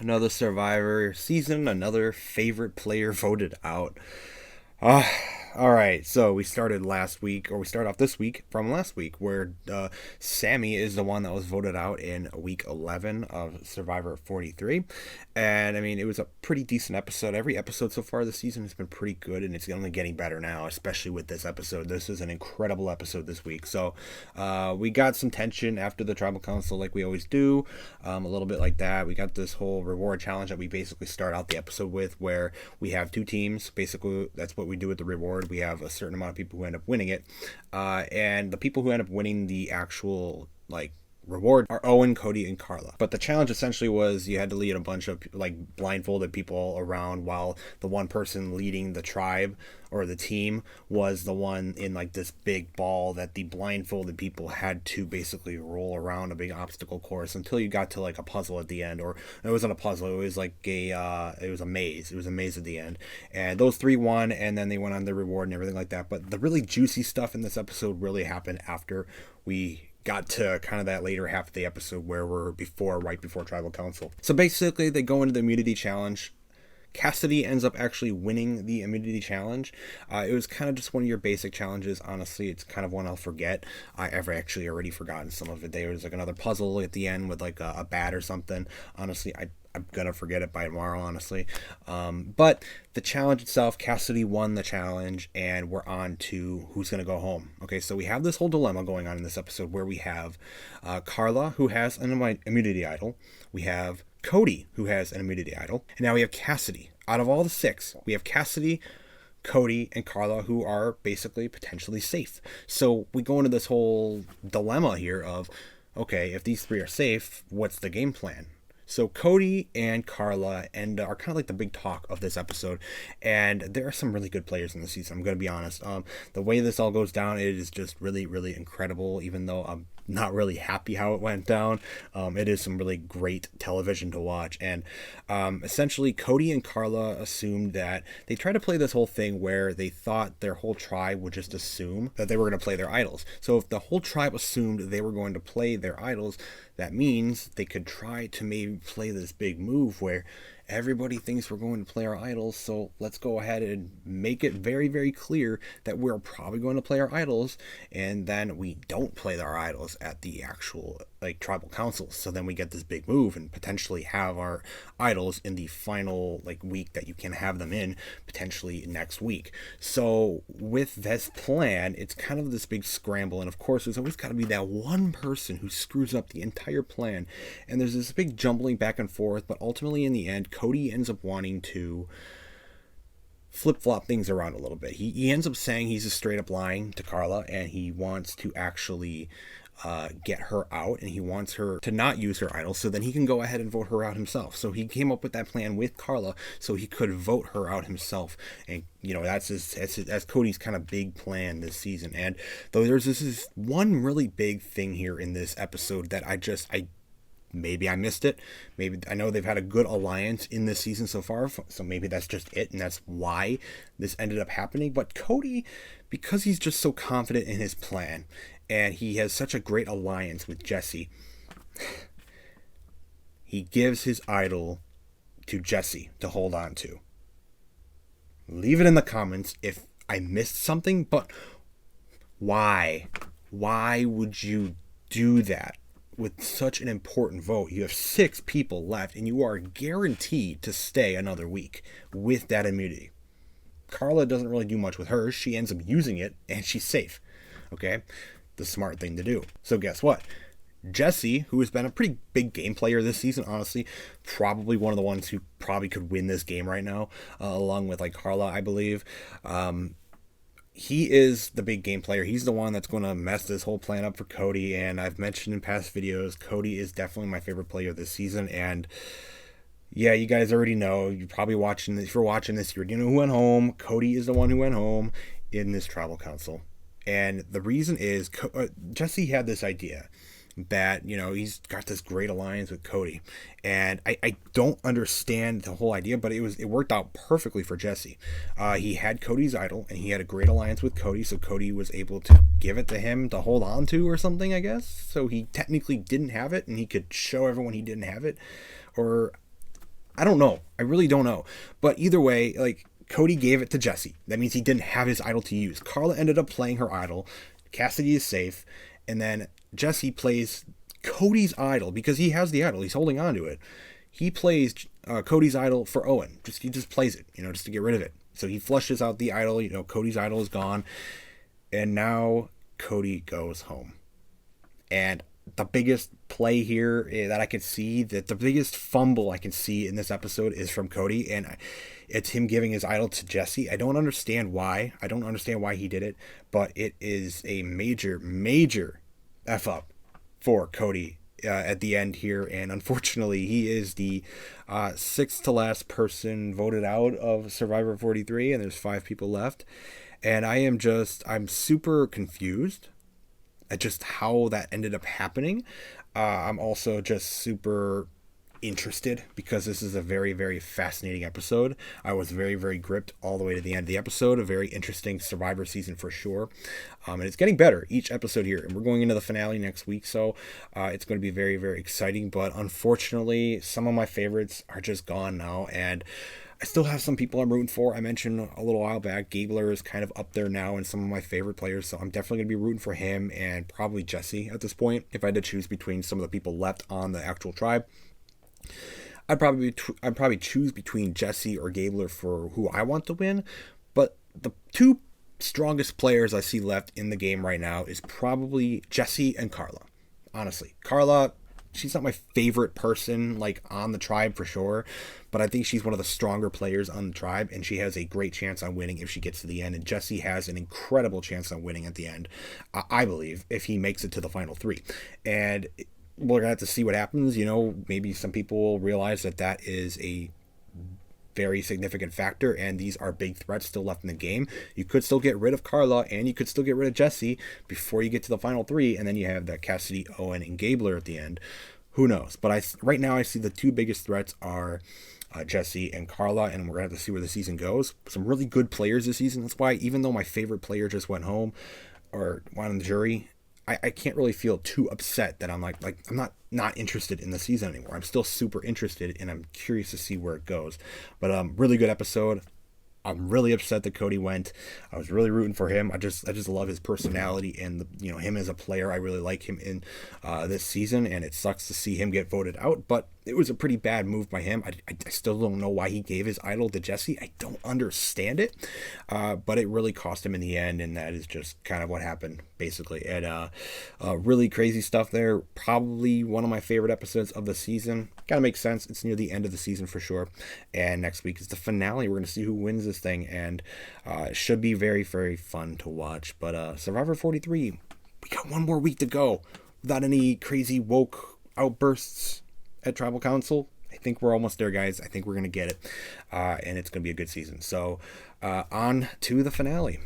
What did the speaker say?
Another Survivor season, another favorite player voted out. Uh, all right, so we started last week, or we start off this week from last week, where Sammy is the one that was voted out in week 11 of Survivor 43. And I mean, it was a pretty decent episode. Every episode so far this season has been pretty good, and it's only getting better now, especially with this episode. This is an incredible episode this week. So we got some tension after the Tribal Council, like we always do, a little bit like that. We got this whole reward challenge that we basically start out the episode with, where we have two teams. Basically, that's what we do with the reward. We have a certain amount of people who end up winning it, and the people who end up winning the actual reward are Owen, Cody, and Karla. But the challenge essentially was you had to lead a bunch of blindfolded people around, while the one person leading the tribe or the team was the one in this big ball that the blindfolded people had to basically roll around a big obstacle course until you got to a puzzle at the end. Or it wasn't a puzzle, it was it was a maze. It was a maze at the end, and those three won, and then they went on the reward and everything like that. But the really juicy stuff in this episode really happened after we got to kind of that later half of the episode, where we're right before Tribal Council. So basically they go into the immunity challenge. Cassidy ends up actually winning the immunity challenge. It was kind of just one of your basic challenges. Honestly, it's kind of one I'll forget. I've actually already forgotten some of it. There was another puzzle at the end with a bat or something. Honestly, I'm gonna forget it by tomorrow, honestly. But the challenge itself, Cassidy won the challenge, and we're on to who's gonna go home. Okay, so we have this whole dilemma going on in this episode, where we have Karla, who has an immunity idol. We have Cody, who has an immunity idol. And now we have Cassidy. Out of all the six, we have Cassidy, Cody, and Karla, who are basically potentially safe. So we go into this whole dilemma here of, okay, if these three are safe, what's the game plan? So Cody and Karla are kind of like the big talk of this episode, and there are some really good players in the season. I'm going to be honest. The way this all goes down, it is just really, really incredible. Even though I'm not really happy how it went down, it is some really great television to watch. And essentially, Cody and Karla assumed that they tried to play this whole thing where they thought their whole tribe would just assume that they were going to play their idols. So if the whole tribe assumed they were going to play their idols, that means they could try to maybe play this big move where everybody thinks we're going to play our idols, so let's go ahead and make it very, very clear that we're probably going to play our idols, and then we don't play our idols at the actual tribal council. So then we get this big move and potentially have our idols in the final week that you can have them in, potentially next week. So with this plan, it's kind of this big scramble, and of course there's always got to be that one person who screws up the entire plan, and there's this big jumbling back and forth. But ultimately in the end, Cody ends up wanting to flip-flop things around a little bit. He ends up saying he's just straight up lying to Karla, and he wants to actually get her out, and he wants her to not use her idol, so then he can go ahead and vote her out himself. So he came up with that plan with Karla so he could vote her out himself, and that's Cody's kind of big plan this season. And though there's this one really big thing here in this episode that maybe I missed it. Maybe I know they've had a good alliance in this season so far, so maybe that's just it, and that's why this ended up happening. But Cody, because he's just so confident in his plan, and he has such a great alliance with Jesse, he gives his idol to Jesse to hold on to. Leave it in the comments if I missed something, but why? Why would you do that? With such an important vote, you have 6 people left, and you are guaranteed to stay another week with that immunity. Karla doesn't really do much with hers. She ends up using it, and she's safe. Okay? The smart thing to do. So guess what? Jesse, who has been a pretty big game player this season, honestly, probably one of the ones who probably could win this game right now, along with Karla, I believe. He is the big game player. He's the one that's going to mess this whole plan up for Cody. And I've mentioned in past videos, Cody is definitely my favorite player this season. And yeah, you guys already know. You're probably watching this. If you're watching this, you already know who went home. Cody is the one who went home in this tribal council. And the reason is Jesse had this idea that, he's got this great alliance with Cody. And I don't understand the whole idea, but it worked out perfectly for Jesse. He had Cody's idol, and he had a great alliance with Cody, so Cody was able to give it to him to hold on to or something, I guess. So he technically didn't have it, and he could show everyone he didn't have it. Or I don't know. I really don't know. But either way, like, Cody gave it to Jesse. That means he didn't have his idol to use. Karla ended up playing her idol. Cassidy is safe. And then Jesse plays Cody's idol because he has the idol. He's holding on to it. He plays Cody's idol for Owen. He just plays it, just to get rid of it. So he flushes out the idol. Cody's idol is gone. And now Cody goes home. And the biggest play here that I can see, that the biggest fumble I can see in this episode is from Cody, and it's him giving his idol to Jesse. I don't understand why. I don't understand why he did it, but it is a major, major F up for Cody at the end here, and unfortunately he is the sixth to last person voted out of Survivor 43, and there's 5 people left, and I'm super confused at just how that ended up happening. I'm also just super interested because this is a very, very fascinating episode. I was very, very gripped all the way to the end of the episode. A very interesting Survivor season for sure. And it's getting better each episode here. And we're going into the finale next week, so it's going to be very, very exciting. But unfortunately, some of my favorites are just gone now. And I still have some people I'm rooting for. I mentioned a little while back, Gabler is kind of up there now in some of my favorite players, so I'm definitely going to be rooting for him and probably Jesse at this point. If I had to choose between some of the people left on the actual tribe, I'd probably choose between Jesse or Gabler for who I want to win. But the 2 strongest players I see left in the game right now is probably Jesse and Karla. Honestly, Karla, she's not my favorite person like on the tribe for sure, but I think she's one of the stronger players on the tribe, and she has a great chance on winning if she gets to the end. And Jesse has an incredible chance on winning at the end, I believe, if he makes it to the final 3. And we're gonna have to see what happens. Maybe some people will realize that is a very significant factor, and these are big threats still left in the game. You could still get rid of Karla, and you could still get rid of Jesse before you get to the final 3, and then you have that Cassidy, Owen, and Gabler at the end. Who knows? But right now I see the 2 biggest threats are Jesse and Karla, and we're gonna have to see where the season goes. Some really good players this season. That's why even though my favorite player just went home or went on the jury, I can't really feel too upset that I'm like I'm not interested in the season anymore. I'm still super interested, and I'm curious to see where it goes. But really good episode. I'm really upset that Cody went. I was really rooting for him. I just love his personality and him as a player. I really like him in this season, and it sucks to see him get voted out. But it was a pretty bad move by him. I still don't know why he gave his idol to Jesse. I don't understand it, but it really cost him in the end, and that is just kind of what happened basically. And really crazy stuff there. Probably one of my favorite episodes of the season. Kind of makes sense. It's near the end of the season for sure. And next week is the finale. We're going to see who wins this thing, and it should be very, very fun to watch. But Survivor 43, we got one more week to go without any crazy woke outbursts at Tribal Council. I think we're almost there, guys. I think we're going to get it, and it's going to be a good season. So on to the finale.